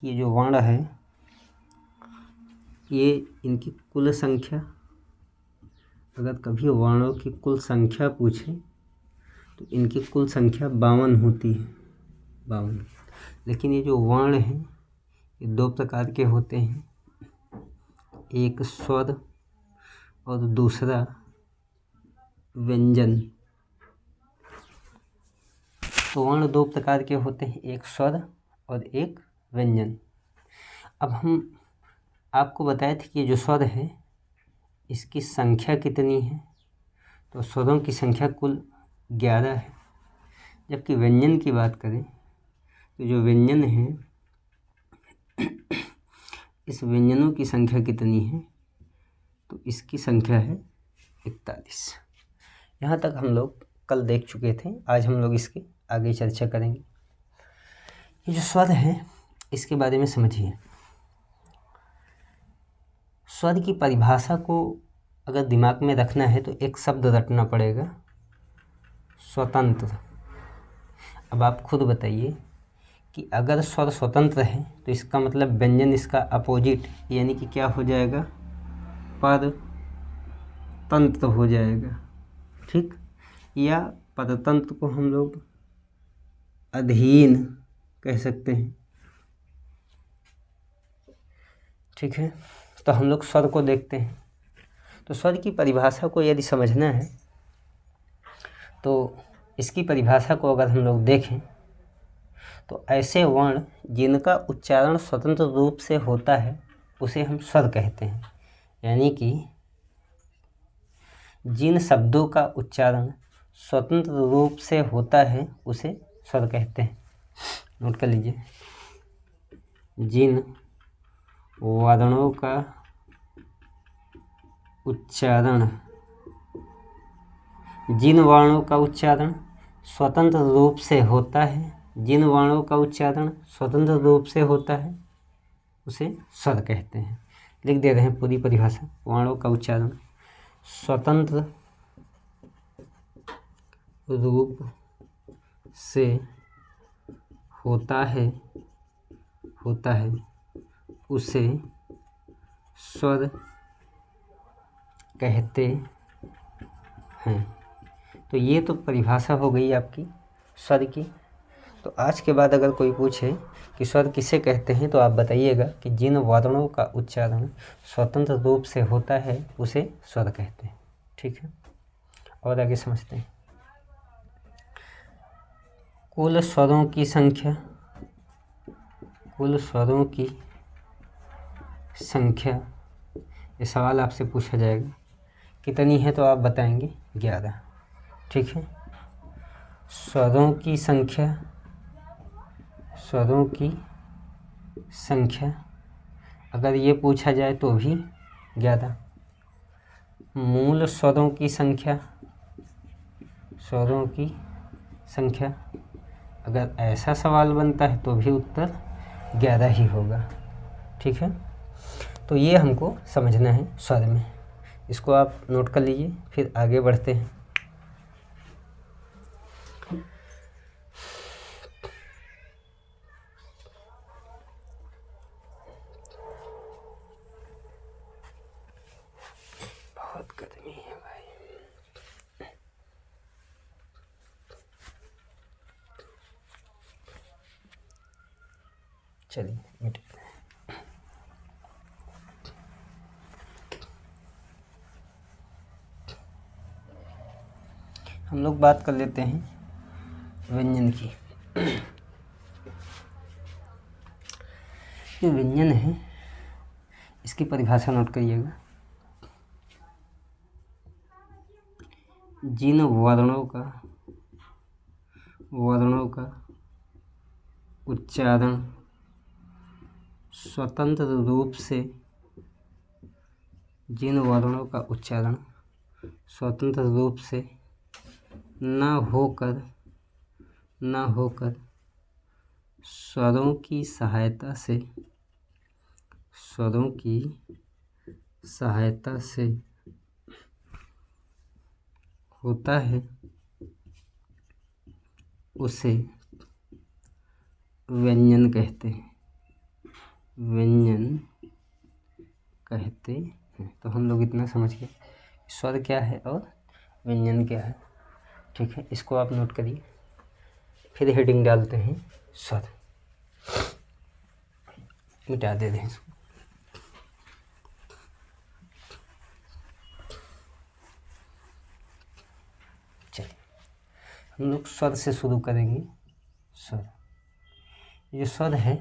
ये जो वर्ण है ये इनकी कुल संख्या, अगर कभी वर्णों की कुल संख्या पूछे तो इनकी कुल संख्या 52 होती है, 52। लेकिन ये जो वर्ण हैं ये दो प्रकार के होते हैं, एक स्वर और दूसरा व्यंजन। तो वर्ण दो प्रकार के होते हैं, एक स्वर और एक व्यंजन। अब हम आपको बताए थे कि जो स्वर है इसकी संख्या कितनी है, तो स्वरों की संख्या कुल 11 है। जबकि व्यंजन की बात करें तो जो व्यंजन है इस व्यंजनों की संख्या कितनी है, तो इसकी संख्या है 41। यहाँ तक हम लोग कल देख चुके थे, आज हम लोग इसके आगे चर्चा करेंगे। ये जो स्वर है इसके बारे में समझिए। स्वर की परिभाषा को अगर दिमाग में रखना है तो एक शब्द रटना पड़ेगा, स्वतंत्र। अब आप खुद बताइए कि अगर स्वर स्वतंत्र है तो इसका मतलब व्यंजन इसका अपोजिट यानी कि क्या हो जाएगा, परतंत्र हो जाएगा, ठीक। या परतंत्र को हम लोग अधीन कह सकते हैं, ठीक है। तो हम लोग स्वर को देखते हैं, तो स्वर की परिभाषा को यदि समझना है तो इसकी परिभाषा को अगर हम लोग देखें तो ऐसे वर्ण जिनका उच्चारण स्वतंत्र रूप से होता है उसे हम स्वर कहते हैं। यानी कि जिन शब्दों का उच्चारण स्वतंत्र रूप से होता है उसे स्वर कहते हैं। नोट कर लीजिए, जिन वर्णों का उच्चारण स्वतंत्र रूप से होता है, जिन वर्णों का उच्चारण स्वतंत्र रूप से होता है उसे स्वर कहते हैं। लिख दे रहे हैं पूरी परिभाषा। वर्णों का उच्चारण स्वतंत्र रूप से होता है उसे स्वर कहते हैं। तो ये तो परिभाषा हो गई आपकी स्वर की। तो आज के बाद अगर कोई पूछे कि स्वर किसे कहते हैं तो आप बताइएगा कि जिन वर्णों का उच्चारण स्वतंत्र रूप से होता है उसे स्वर कहते हैं, ठीक है। और आगे समझते हैं। कुल स्वरों की संख्या, ये सवाल आपसे पूछा जाएगा कितनी है, तो आप बताएंगे 11, ठीक है। स्वरों की संख्या अगर ये पूछा जाए तो भी 11। मूल स्वरों की संख्या अगर ऐसा सवाल बनता है तो भी उत्तर 11 ही होगा, ठीक है। तो ये हमको समझना है स्वर में, इसको आप नोट कर लीजिए, फिर आगे बढ़ते हैं। बहुत गर्मी है भाई। चलिए मिट हम लोग बात कर लेते हैं व्यंजन की। जो व्यंजन है इसकी परिभाषा नोट करिएगा। जिन वर्णों का उच्चारण स्वतंत्र रूप से न होकर स्वरों की सहायता से होता है उसे व्यंजन कहते हैं, व्यंजन कहते हैं। तो हम लोग इतना समझ गए स्वर क्या है और व्यंजन क्या है। ठीक है, इसको आप नोट करिए। फिर हेडिंग डालते हैं स्वर, मिटा दे दें इसको। चलिए हम लोग स्वर से शुरू करेंगे। स्वर, ये स्वर है,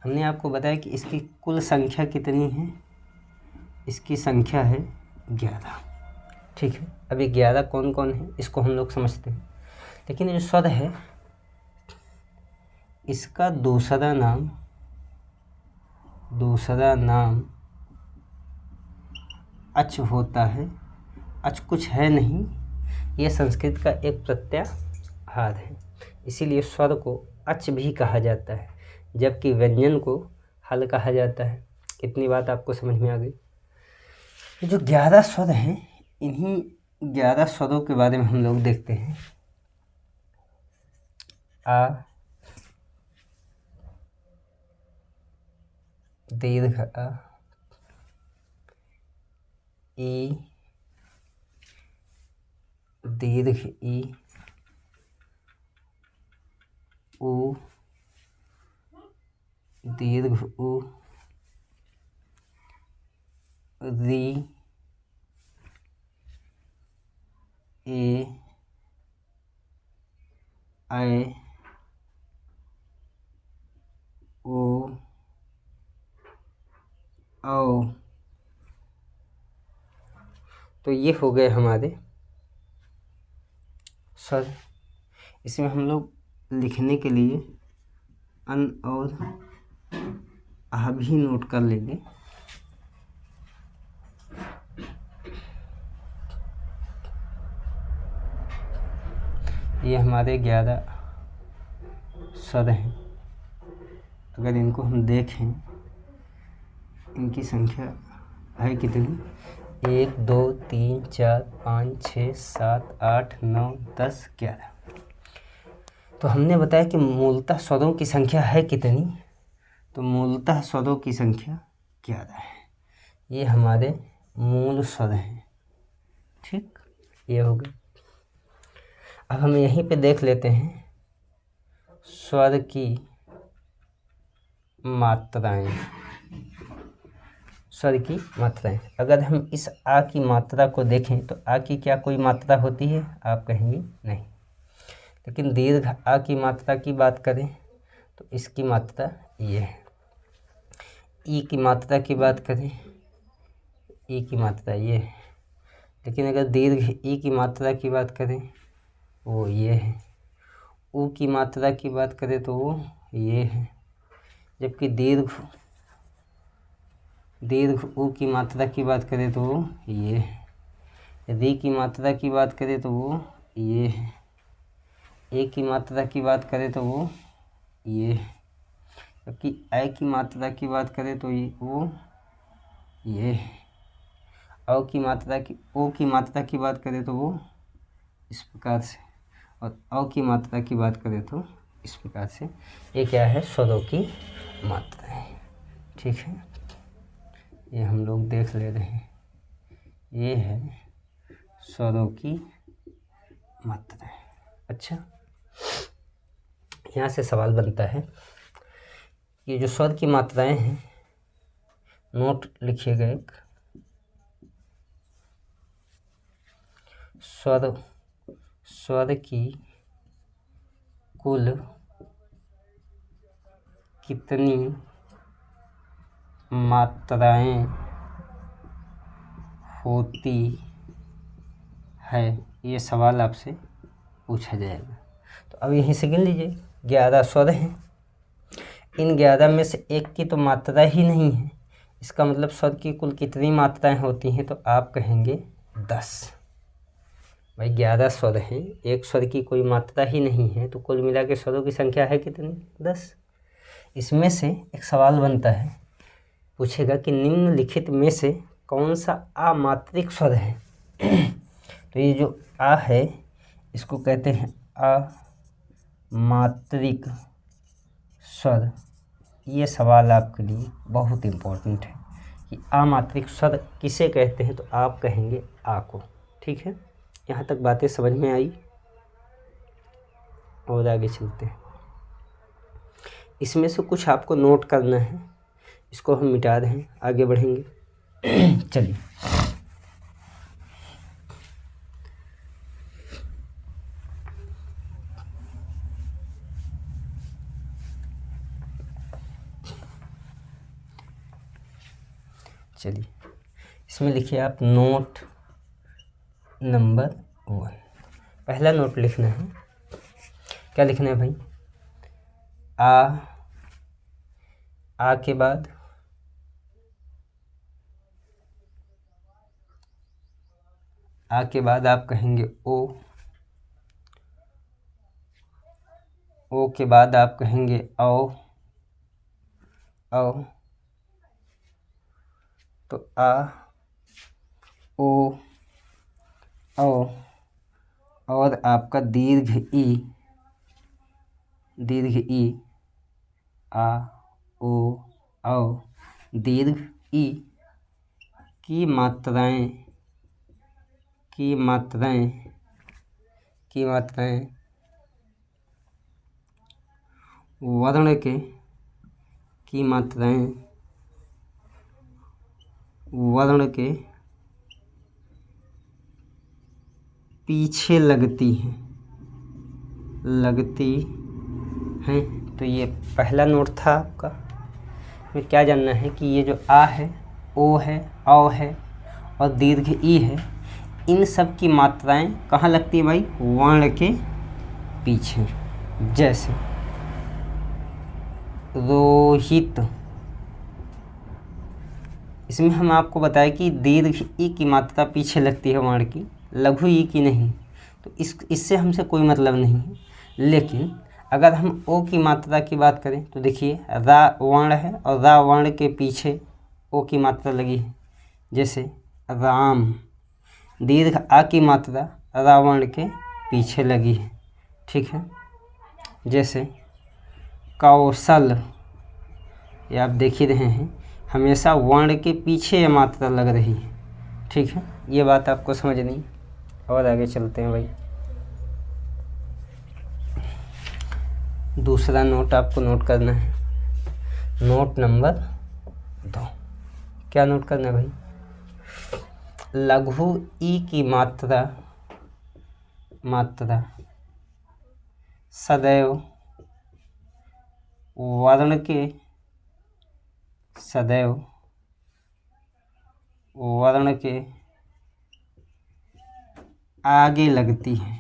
हमने आपको बताया कि इसकी कुल संख्या कितनी है। इसकी संख्या है 11। ठीक है, अभी 11 कौन कौन है इसको हम लोग समझते हैं। लेकिन ये जो स्वर है इसका दूसरा नाम अच होता है। अच कुछ है नहीं, ये संस्कृत का एक प्रत्याहार है, इसीलिए स्वर को अच भी कहा जाता है, जबकि व्यंजन को हल कहा जाता है। कितनी बात आपको समझ में आ गई। जो 11 स्वर हैं, इन्हीं 11 स्वरों के बारे में हम लोग देखते हैं। आ, दीर्घ अ, ई, दीर्घ ई, उ, दीर्घ उ, री, ए, ऐ, ओ, औ। तो ये हो गए हमारे स्वर। इसमें हम लोग लिखने के लिए अन और आ भी नोट कर लेंगे। ये हमारे 11 स्वर हैं। अगर इनको हम देखें, इनकी संख्या है कितनी, 1 2 3 4 5 6 7 8 9 10 11। तो हमने बताया कि मूलतः स्वरों की संख्या है कितनी, तो मूलतः स्वरों की संख्या 11 है। ये हमारे मूल स्वर हैं। ठीक, ये हो गए। अब हम यहीं पे देख लेते हैं स्वर की मात्राएं। स्वर की मात्राएं, अगर हम इस आ की मात्रा को देखें तो आ की क्या कोई मात्रा होती है, आप कहेंगे नहीं। लेकिन दीर्घ आ की मात्रा की बात करें तो इसकी मात्रा ये है। ई की मात्रा की बात करें, ई की मात्रा ये है। लेकिन अगर दीर्घ ई की मात्रा की बात करें वो ये है। ऊ की मात्रा की बात करें तो वो ये है। जबकि दीर्घ ऊ की मात्रा की बात करें तो वो ये है। री की मात्रा की बात करें तो वो ये है। ए की मात्रा की बात करें तो वो ये है। जबकि ऐ की मात्रा की बात करें तो वो ये है। ओ की मात्रा की बात करें तो वो इस प्रकार से, और औ की मात्रा की बात करें तो इस प्रकार से। ये क्या है, स्वरों की मात्राएं। ठीक है, ये हम लोग देख ले रहे हैं। ये है स्वरों की मात्राएं। अच्छा, यहाँ से सवाल बनता है, ये जो स्वर की मात्राएं हैं, नोट लिखिएगा एक। स्वर की कुल कितनी मात्राएं होती है, ये सवाल आपसे पूछा जाएगा। तो अब यहीं से गिन लीजिए, 11 स्वर हैं। इन 11 में से एक की तो मात्रा ही नहीं है, इसका मतलब स्वर की कुल कितनी मात्राएं होती हैं, तो आप कहेंगे 10। भाई 11 स्वर हैं, एक स्वर की कोई मात्रा ही नहीं है, तो कुल मिला के स्वरों की संख्या है कितनी, 10। इसमें से एक सवाल बनता है, पूछेगा कि निम्नलिखित में से कौन सा अमात्रिक स्वर है। तो ये जो आ है इसको कहते हैं अमात्रिक स्वर। ये सवाल आपके लिए बहुत इम्पोर्टेंट है कि अमात्रिक स्वर किसे कहते हैं, तो आप कहेंगे आ को। ठीक है, यहाँ तक बातें समझ में आई और आगे चलते हैं। इसमें से कुछ आपको नोट करना है, इसको हम मिटा दें, आगे बढ़ेंगे। चलिए इसमें लिखिए आप नोट नंबर 1। पहला नोट लिखना है, क्या लिखना है भाई? आ के बाद आप कहेंगे ओ के बाद आप कहेंगे औ तो आ ओ औ और आपका दीर्घ ई आ ओ औ दीर्घ ई की मात्राएं वर्ण के वर्ण के पीछे लगती हैं। तो ये पहला नोट था आपका। हमें क्या जानना है कि ये जो आ है, ओ है, औ है और दीर्घ ई है, इन सब की मात्राएं कहाँ लगती है भाई? वर्ण के पीछे। जैसे रोहित, इसमें हम आपको बताएं कि दीर्घ ई की मात्रा पीछे लगती है वर्ण की, लघु ई की नहीं। तो इससे हमसे कोई मतलब नहीं है। लेकिन अगर हम ओ की मात्रा की बात करें तो देखिए रा वर्ण है और रा वर्ण के पीछे ओ की मात्रा लगी है। जैसे राम, दीर्घ आ की मात्रा रा वर्ण के पीछे लगी है। ठीक है, जैसे कौशल, ये आप देख ही रहे हैं, हमेशा वर्ण के पीछे मात्रा लग रही है। ठीक है, ये बात आपको समझनी। और आगे चलते हैं भाई। दूसरा नोट आपको नोट करना है, नोट नंबर 2। क्या नोट करना है भाई? लघु ई की मात्रा सदैव वर्ण के आगे लगती है।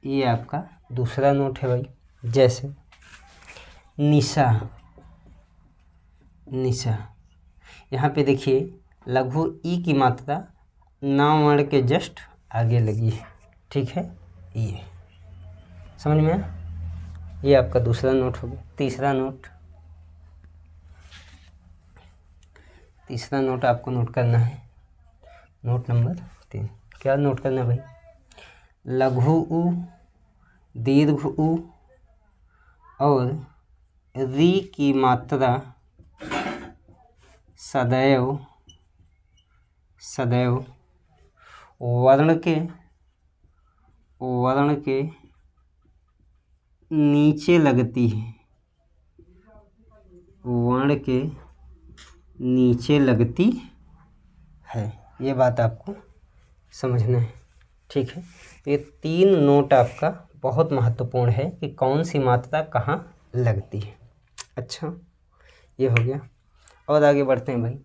ये आपका दूसरा नोट है भाई। जैसे निशा, यहाँ पे देखिए लघु ई की मात्रा नाम वर्ण के जस्ट आगे लगी है। ठीक है, ये समझ में आया? ये आपका दूसरा नोट हो गया। तीसरा नोट आपको नोट करना है, नोट नंबर 3। क्या नोट करना है भाई? लघु उ, दीर्घ उ और री की मात्रा सदैव वर्ण के नीचे लगती है। वर्ण के नीचे लगती है। ये बात आपको समझना है। ठीक है, ये 3 नोट आपका बहुत महत्वपूर्ण है कि कौन सी मात्रा कहाँ लगती है। अच्छा, ये हो गया। और आगे बढ़ते हैं भाई।